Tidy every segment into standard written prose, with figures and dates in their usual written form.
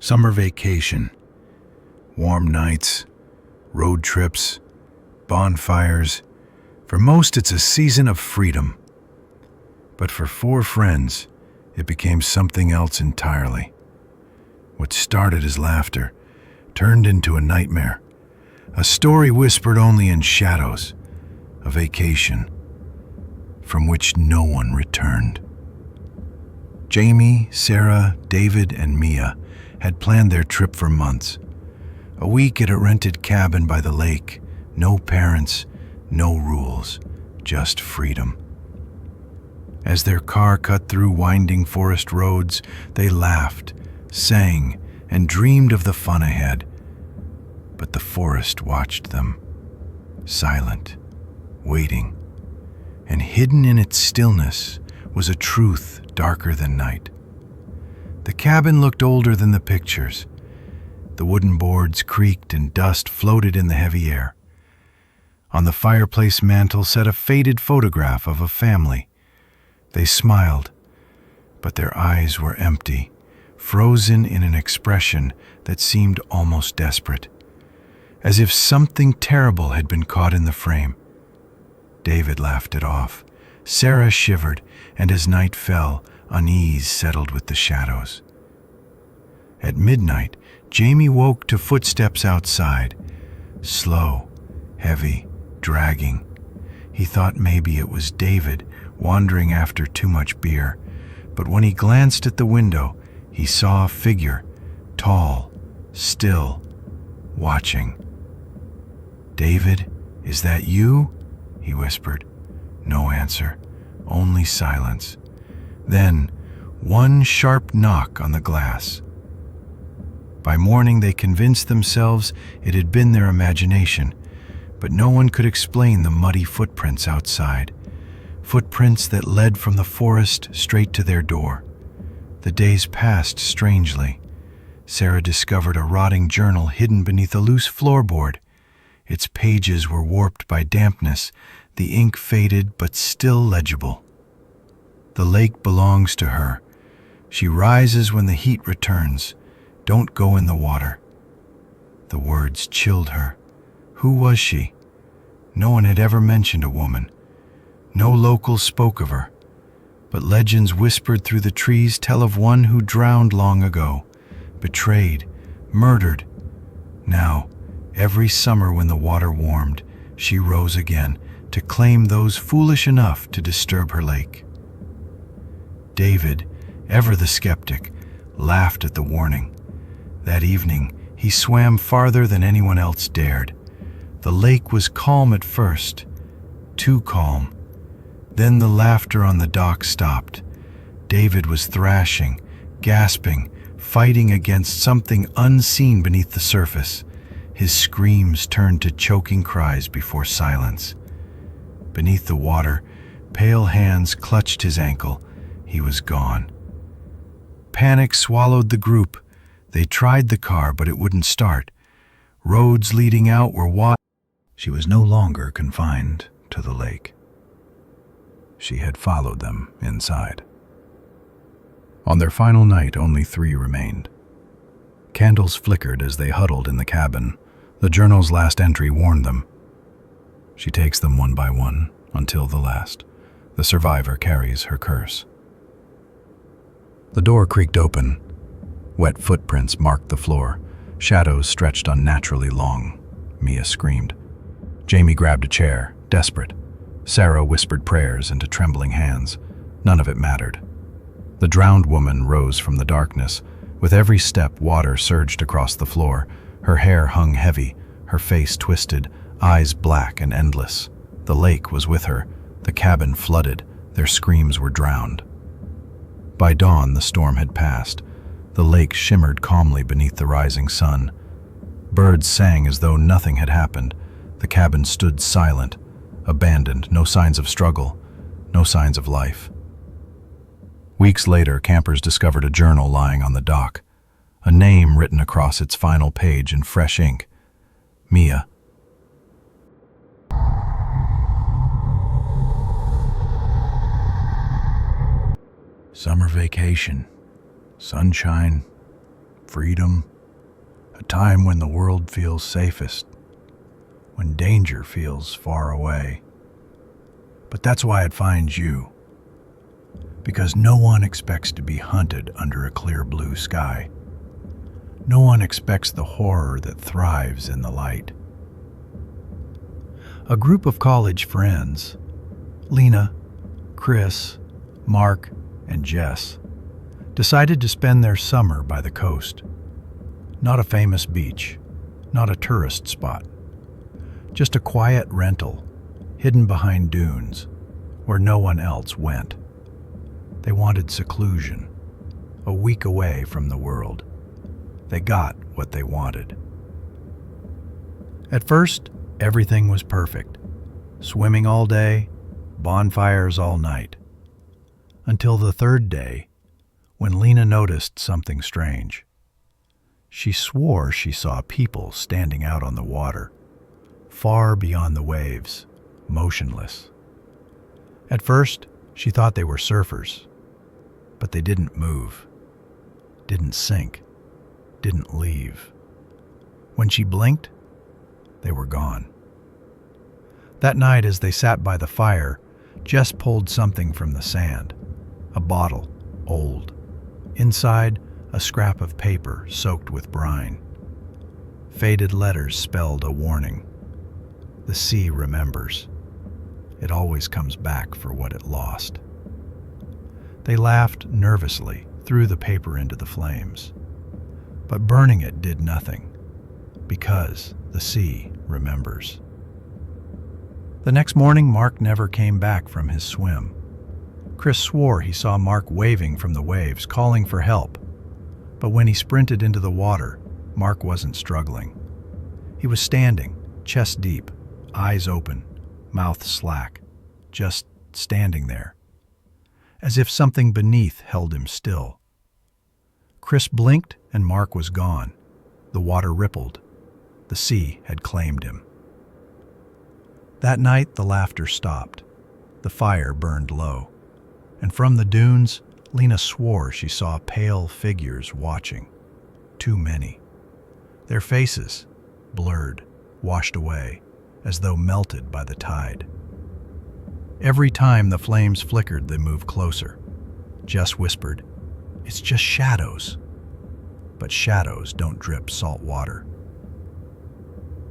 Summer vacation, warm nights, road trips, bonfires. For most, it's a season of freedom. But for four friends, it became something else entirely. What started as laughter turned into a nightmare, a story whispered only in shadows, a vacation from which no one returned. Jamie, Sarah, David, and Mia had planned their trip for months. A week at a rented cabin by the lake, no parents, no rules, just freedom. As their car cut through winding forest roads, they laughed, sang, and dreamed of the fun ahead. But the forest watched them, silent, waiting, and hidden in its stillness was a truth darker than night. The cabin looked older than the pictures. The wooden boards creaked and dust floated in the heavy air. On the fireplace mantel sat a faded photograph of a family. They smiled, but their eyes were empty, frozen in an expression that seemed almost desperate, as if something terrible had been caught in the frame. David laughed it off. Sarah shivered, and as night fell, unease settled with the shadows. At midnight, Jamie woke to footsteps outside, slow, heavy, dragging. He thought maybe it was David wandering after too much beer, but when he glanced at the window, he saw a figure, tall, still, watching. "David, is that you?" he whispered. No answer, only silence. Then, one sharp knock on the glass. By morning, they convinced themselves it had been their imagination, but no one could explain the muddy footprints outside, footprints that led from the forest straight to their door. The days passed strangely. Sarah discovered a rotting journal hidden beneath a loose floorboard. Its pages were warped by dampness, the ink faded but still legible. "The lake belongs to her. She rises when the heat returns. Don't go in the water." The words chilled her. Who was she? No one had ever mentioned a woman. No locals spoke of her. But legends whispered through the trees tell of one who drowned long ago, betrayed, murdered. Now, every summer when the water warmed, she rose again to claim those foolish enough to disturb her lake. David, ever the skeptic, laughed at the warning. That evening, he swam farther than anyone else dared. The lake was calm at first, too calm. Then the laughter on the dock stopped. David was thrashing, gasping, fighting against something unseen beneath the surface. His screams turned to choking cries before silence. Beneath the water, pale hands clutched his ankle. He was gone. Panic swallowed the group. They tried the car, but it wouldn't start. Roads leading out were wide. She was no longer confined to the lake. She had followed them inside. On their final night, only 3 remained. Candles flickered as they huddled in the cabin. The journal's last entry warned them. She takes them one by one until the last. The survivor carries her curse. The door creaked open. Wet footprints marked the floor. Shadows stretched unnaturally long. Mia screamed. Jamie grabbed a chair, desperate. Sarah whispered prayers into trembling hands. None of it mattered. The drowned woman rose from the darkness. With every step, water surged across the floor. Her hair hung heavy, her face twisted, eyes black and endless. The lake was with her. The cabin flooded. Their screams were drowned. By dawn, the storm had passed. The lake shimmered calmly beneath the rising sun. Birds sang as though nothing had happened. The cabin stood silent, abandoned, no signs of struggle, no signs of life. Weeks later, campers discovered a journal lying on the dock, a name written across its final page in fresh ink. Mia. Summer vacation, sunshine, freedom, a time when the world feels safest, when danger feels far away. But that's why it finds you, because no one expects to be hunted under a clear blue sky. No one expects the horror that thrives in the light. A group of college friends, Lena, Chris, Mark, and Jess, decided to spend their summer by the coast. Not a famous beach, not a tourist spot, just a quiet rental hidden behind dunes where no one else went. They wanted seclusion, a week away from the world. They got what they wanted. At first, everything was perfect. Swimming all day, bonfires all night. Until the third day, when Lena noticed something strange. She swore she saw people standing out on the water, far beyond the waves, motionless. At first, she thought they were surfers, but they didn't move, didn't sink, didn't leave. When she blinked, they were gone. That night, as they sat by the fire, Jess pulled something from the sand, a bottle, old. Inside, a scrap of paper soaked with brine. Faded letters spelled a warning. The sea remembers. It always comes back for what it lost. They laughed nervously, threw the paper into the flames. But burning it did nothing, because the sea remembers. The next morning, Mark never came back from his swim. Chris swore he saw Mark waving from the waves, calling for help. But when he sprinted into the water, Mark wasn't struggling. He was standing, chest deep, eyes open, mouth slack, just standing there, as if something beneath held him still. Chris blinked and Mark was gone. The water rippled. The sea had claimed him. That night, the laughter stopped. The fire burned low. And from the dunes, Lena swore she saw pale figures watching. Too many. Their faces, blurred, washed away, as though melted by the tide. Every time the flames flickered, they moved closer. Jess whispered, "It's just shadows." But shadows don't drip salt water.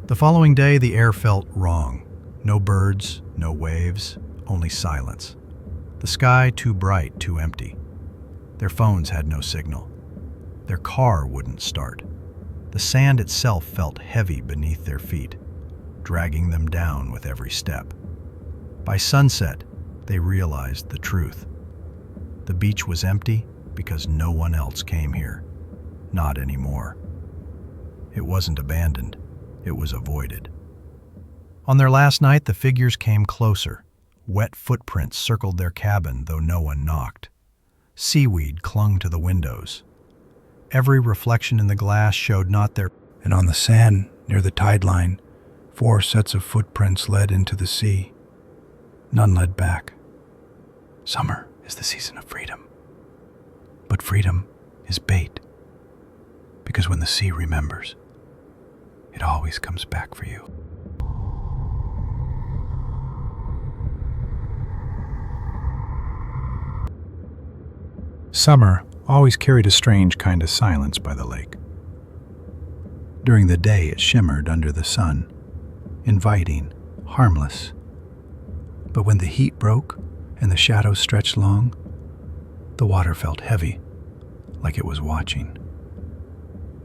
The following day, the air felt wrong. No birds, no waves, only silence. The sky too bright, too empty. Their phones had no signal. Their car wouldn't start. The sand itself felt heavy beneath their feet, dragging them down with every step. By sunset, they realized the truth. The beach was empty because no one else came here. Not anymore. It wasn't abandoned. It was avoided. On their last night, the figures came closer. Wet footprints circled their cabin, though no one knocked. Seaweed clung to the windows. Every reflection in the glass showed not their... And on the sand, near the tide line, 4 sets of footprints led into the sea. None led back. Summer is the season of freedom. But freedom is bait. Because when the sea remembers, it always comes back for you. Summer always carried a strange kind of silence by the lake. During the day, it shimmered under the sun, inviting, harmless. But when the heat broke and the shadows stretched long, the water felt heavy, like it was watching.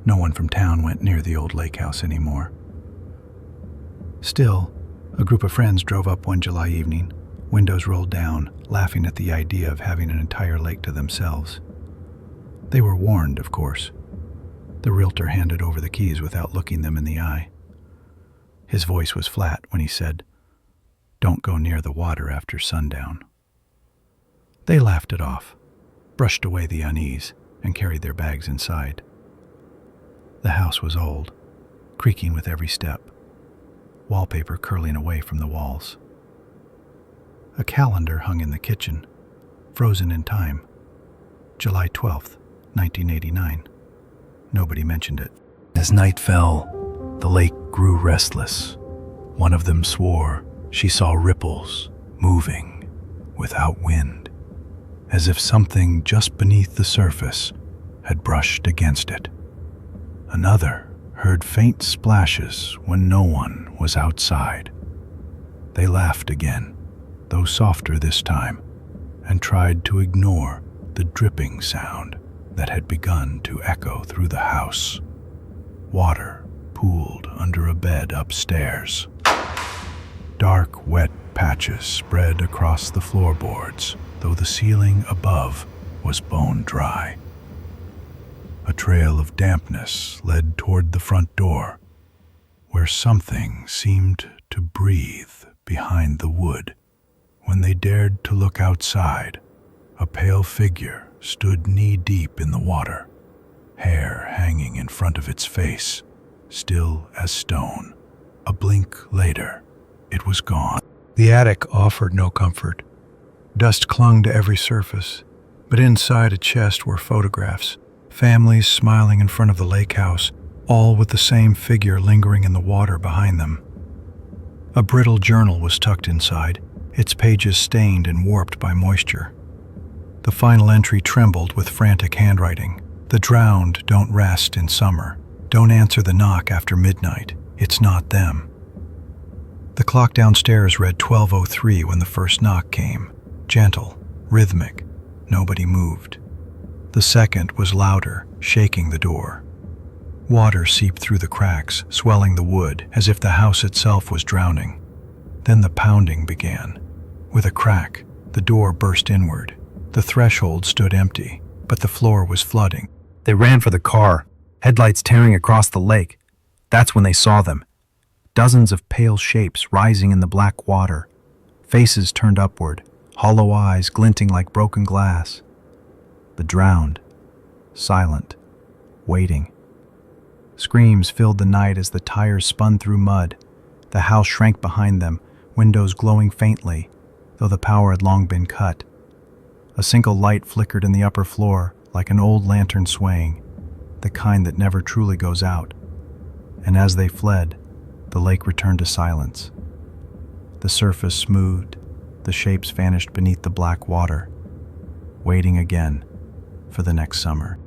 No one from town went near the old lake house anymore. Still, a group of friends drove up one July evening, windows rolled down, laughing at the idea of having an entire lake to themselves. They were warned, of course. The realtor handed over the keys without looking them in the eye. His voice was flat when he said, "Don't go near the water after sundown." They laughed it off, brushed away the unease, and carried their bags inside. The house was old, creaking with every step, wallpaper curling away from the walls. A calendar hung in the kitchen, frozen in time, July 12th, 1989. Nobody mentioned it. As night fell, the lake grew restless. One of them swore she saw ripples moving without wind, as if something just beneath the surface had brushed against it. Another heard faint splashes when no one was outside. They laughed again, though softer this time, and tried to ignore the dripping sound that had begun to echo through the house. Water pooled under a bed upstairs. Dark, wet patches spread across the floorboards, though the ceiling above was bone dry. A trail of dampness led toward the front door, where something seemed to breathe behind the wood. When they dared to look outside, a pale figure stood knee-deep in the water, hair hanging in front of its face, still as stone. A blink later, it was gone. The attic offered no comfort. Dust clung to every surface, but inside a chest were photographs, families smiling in front of the lake house, all with the same figure lingering in the water behind them. A brittle journal was tucked inside, its pages stained and warped by moisture. The final entry trembled with frantic handwriting. The drowned don't rest in summer. Don't answer the knock after midnight. It's not them. The clock downstairs read 12:03 when the first knock came. Gentle, rhythmic. Nobody moved. The second was louder, shaking the door. Water seeped through the cracks, swelling the wood, as if the house itself was drowning. Then the pounding began. With a crack, the door burst inward. The threshold stood empty, but the floor was flooding. They ran for the car, headlights tearing across the lake. That's when they saw them. Dozens of pale shapes rising in the black water, faces turned upward, hollow eyes glinting like broken glass. The drowned, silent, waiting. Screams filled the night as the tires spun through mud. The house shrank behind them, windows glowing faintly, though the power had long been cut. A single light flickered in the upper floor, like an old lantern swaying, the kind that never truly goes out. And as they fled, the lake returned to silence. The surface smoothed, the shapes vanished beneath the black water, waiting again for the next summer.